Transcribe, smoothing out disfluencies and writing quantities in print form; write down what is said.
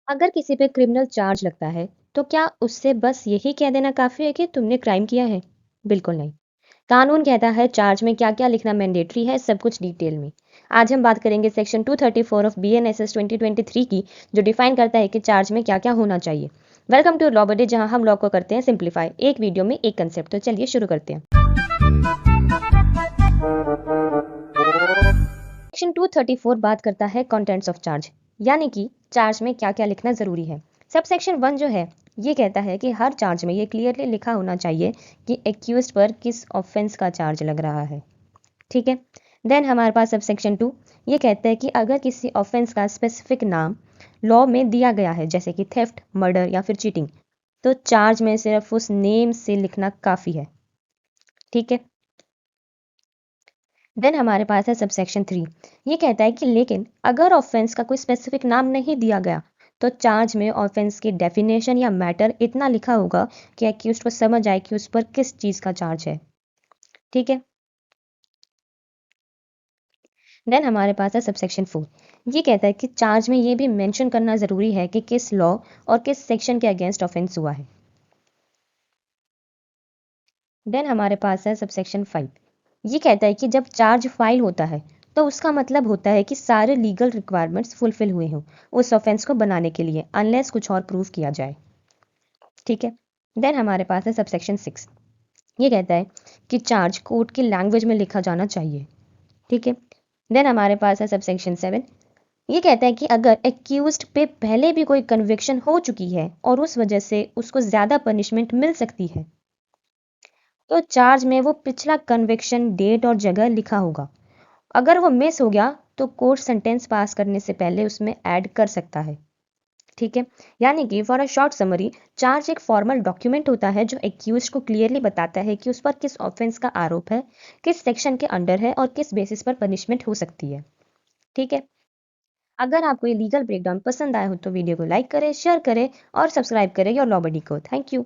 अगर किसी पे क्रिमिनल चार्ज लगता है, तो क्या उससे बस यही कह देना काफ़ी है कि तुमने क्राइम किया है? बिल्कुल नहीं। कानून कहता है चार्ज में क्या-क्या लिखना मैंडेटरी है, सब कुछ डिटेल में। आज हम बात करेंगे सेक्शन 234 ऑफ बीएनएसएस 2023 की, जो डिफाइन करता है कि चार्ज में क्या-क्या होना चाहिए। वेलकम टू लॉ बडी, जहां हम लॉ को करते हैं सिंप्लीफाई, एक वीडियो में एक कंसेप्ट। तो चलिए शुरू करते हैं। सेक्शन 234 बात करता है कंटेंट्स ऑफ चार्ज, यानी कि चार्ज में क्या क्या लिखना जरूरी है। सब सेक्शन 1 जो है, ये कहता है कि हर चार्ज में ये क्लियरली लिखा होना चाहिए कि एक्यूज पर किस ऑफेंस का चार्ज लग रहा है। ठीक है। देन हमारे पास सब सेक्शन 2 ये कहता है कि अगर किसी ऑफेंस का स्पेसिफिक नाम लॉ में दिया गया है, जैसे कि थेफ्ट, मर्डर या फिर चीटिंग, तो चार्ज में सिर्फ उस नेम से लिखना काफी है। ठीक है। देन हमारे पास है सबसेक्शन 3। ये कहता है कि लेकिन अगर ऑफेंस का कोई स्पेसिफिक नाम नहीं दिया गया, तो चार्ज में ऑफेंस की डेफिनेशन या मैटर इतना लिखा होगा कि एक्यूज को समझ आए कि उस पर किस चीज का चार्ज है। ठीक है। देन हमारे पास है सबसेक्शन 4। ये कहता है कि चार्ज में ये भी मेंशन करना जरूरी है कि किस लॉ और किस सेक्शन के अगेंस्ट ऑफेंस हुआ है। देन हमारे पास है सबसेक्शन 5। ये कहता है कि जब चार्ज फाइल होता है, तो उसका मतलब होता है कि सारे लीगल रिक्वायरमेंट्स फुलफिल हुए हों उस ऑफेंस को बनाने के लिए, अनलेस कुछ और प्रूव किया जाए। ठीक है। देन हमारे पास है सबसेक्शन 6। ये कहता है कि चार्ज कोर्ट की लैंग्वेज में लिखा जाना चाहिए। ठीक है। देन हमारे पास है सबसेक्शन 7। ये कहता है कि अगर एक्यूज्ड पे पहले भी कोई कन्विक्शन हो चुकी है और उस वजह से उसको ज्यादा पनिशमेंट मिल सकती है, तो चार्ज में वो पिछला कन्विक्शन, डेट और जगह लिखा होगा। अगर वो मिस हो गया, तो कोर्ट सेंटेंस पास करने से पहले उसमें ऐड कर सकता है। ठीक है। यानी कि for a short summary, charge एक फॉर्मल डॉक्यूमेंट होता है जो एक्यूज को क्लियरली बताता है कि उस पर किस ऑफेंस का आरोप है, किस सेक्शन के अंडर है और किस बेसिस पर पनिशमेंट हो सकती है। ठीक है। अगर आपको ये लीगल ब्रेकडाउन पसंद आया हो, तो वीडियो को लाइक करें, शेयर करें और सब्सक्राइब करें योर लॉ बडी को। Thank you.